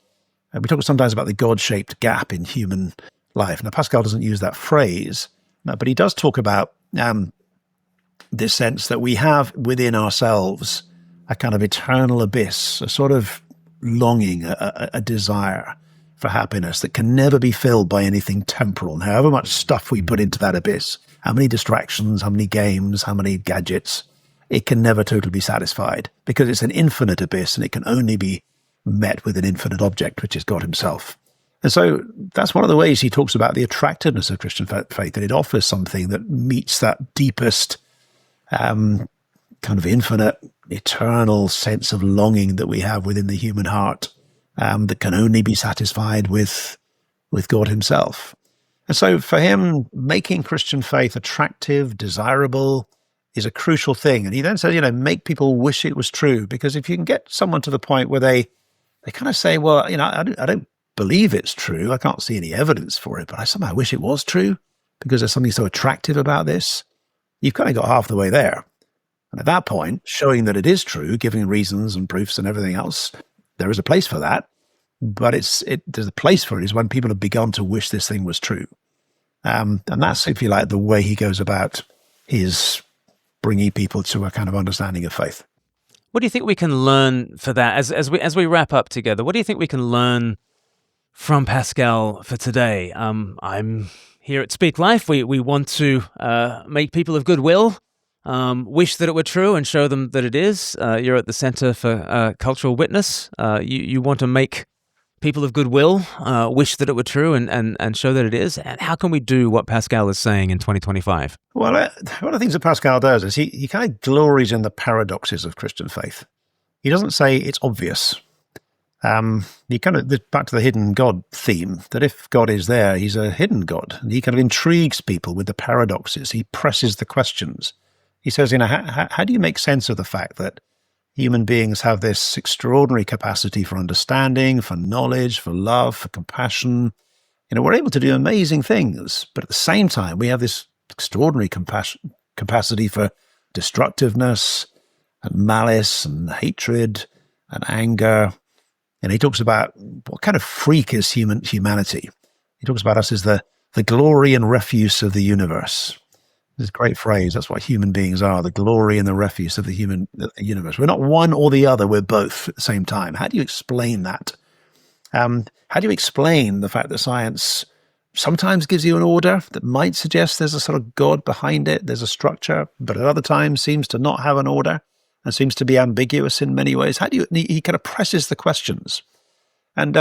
we talk sometimes about the God-shaped gap in human life. Now, Pascal doesn't use that phrase, but he does talk about this sense that we have within ourselves a kind of eternal abyss, a sort of longing, a desire for happiness that can never be filled by anything temporal. And however much stuff we put into that abyss, how many distractions, how many games, how many gadgets, it can never totally be satisfied because it's an infinite abyss and it can only be met with an infinite object, which is God himself. And so that's one of the ways he talks about the attractiveness of Christian faith, that it offers something that meets that deepest kind of infinite, eternal sense of longing that we have within the human heart, that can only be satisfied with God himself. And so for him, making Christian faith attractive, desirable, is a crucial thing. And he then says, make people wish it was true, because if you can get someone to the point where they kind of say, well, I don't believe it's true, I can't see any evidence for it, but I somehow wish it was true because there's something so attractive about this, you've kind of got half the way there. And at that point, showing that it is true, giving reasons and proofs and everything else, there is a place for that. But there's a place for it is when people have begun to wish this thing was true. And that's, if you like, the way he goes about his bringing people to a kind of understanding of faith. What do you think we can learn for that as we wrap up together? What do you think we can learn from Pascal for today? I'm here at Speak Life. We want to make people of goodwill wish that it were true and show them that it is. You're at the Center for Cultural Witness. You want to make people of goodwill wish that it were true and show that it is. And how can we do what Pascal is saying in 2025? Well, one of the things that Pascal does is he kind of glories in the paradoxes of Christian faith. He doesn't say it's obvious. He kind of, back to the hidden God theme, that if God is there, he's a hidden God. And he kind of intrigues people with the paradoxes. He presses the questions. He says, how do you make sense of the fact that human beings have this extraordinary capacity for understanding, for knowledge, for love, for compassion? We're able to do amazing things, but at the same time, we have this extraordinary capacity for destructiveness and malice and hatred and anger. And he talks about what kind of freak is humanity. He talks about us as the glory and refuse of the universe. This great phrase. That's what human beings are, the glory and the refuse of the universe. We're not one or the other, we're both at the same time. How do you explain that? How do you explain the fact that science sometimes gives you an order that might suggest there's a sort of God behind it, there's a structure, but at other times seems to not have an order and seems to be ambiguous in many ways? He kind of presses the questions. And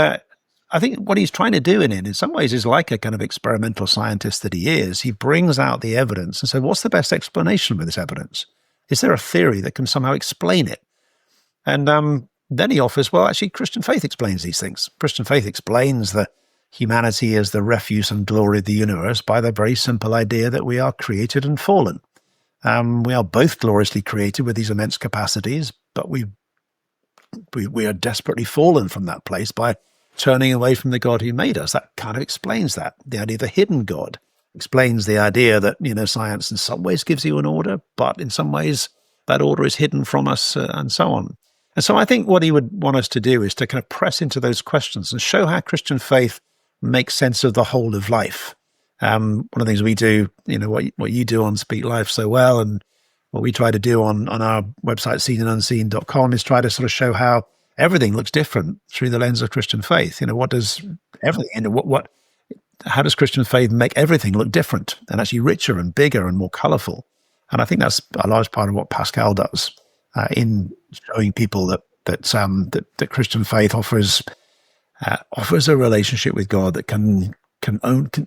I think what he's trying to do in some ways is like a kind of experimental scientist that he is. He brings out the evidence and says, what's the best explanation for this evidence? Is there a theory that can somehow explain it? And then he offers, well, actually, Christian faith explains these things. Christian faith explains the humanity as the refuse and glory of the universe by the very simple idea that we are created and fallen. We are both gloriously created with these immense capacities, but we are desperately fallen from that place by turning away from the God who made us. That kind of explains that. The idea of the hidden God explains the idea that, science in some ways gives you an order, but in some ways that order is hidden from us, and so on. And so I think what he would want us to do is to kind of press into those questions and show how Christian faith makes sense of the whole of life. One of the things we do, what you do on Speak Life so well, and what we try to do on our website, seenandunseen.com, is try to sort of show how everything looks different through the lens of Christian faith. What does everything, how does Christian faith make everything look different and actually richer and bigger and more colorful? And I think that's a large part of what Pascal does in showing people that Christian faith offers a relationship with God that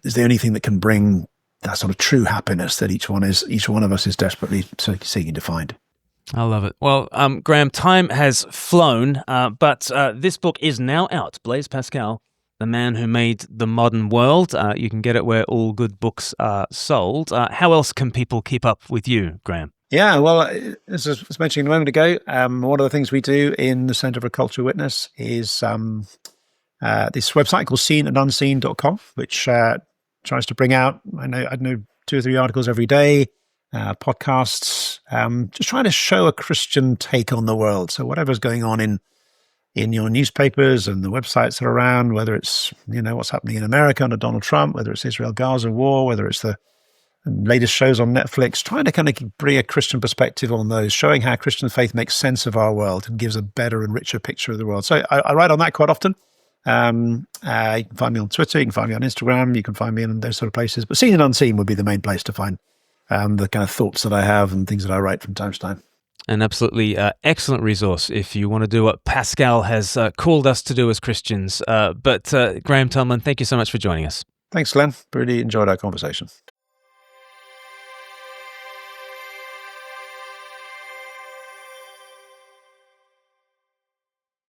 is the only thing that can bring that sort of true happiness that each one of us is desperately seeking to find. I love it. Well, Graham, time has flown, but this book is now out. Blaise Pascal, The Man Who Made the Modern World. You can get it where all good books are sold. How else can people keep up with you, Graham? Yeah, well, as I was mentioning a moment ago, one of the things we do in the Center for Cultural Witness is this website called seenandunseen.com, which tries to bring out, I know 2 or 3 articles every day, podcasts, just trying to show a Christian take on the world. So whatever's going on in your newspapers and the websites that are around, whether it's, what's happening in America under Donald Trump, whether it's Israel-Gaza war, whether it's the and latest shows on Netflix, trying to kind of bring a Christian perspective on those, showing how Christian faith makes sense of our world and gives a better and richer picture of the world. So I write on that quite often. You can find me on Twitter, you can find me on Instagram, you can find me in those sort of places. But Seen and Unseen would be the main place to find the kind of thoughts that I have and things that I write from time to time. An absolutely excellent resource if you want to do what Pascal has called us to do as Christians. But Graham Tomlin, thank you so much for joining us. Thanks, Glenn. Really enjoyed our conversation.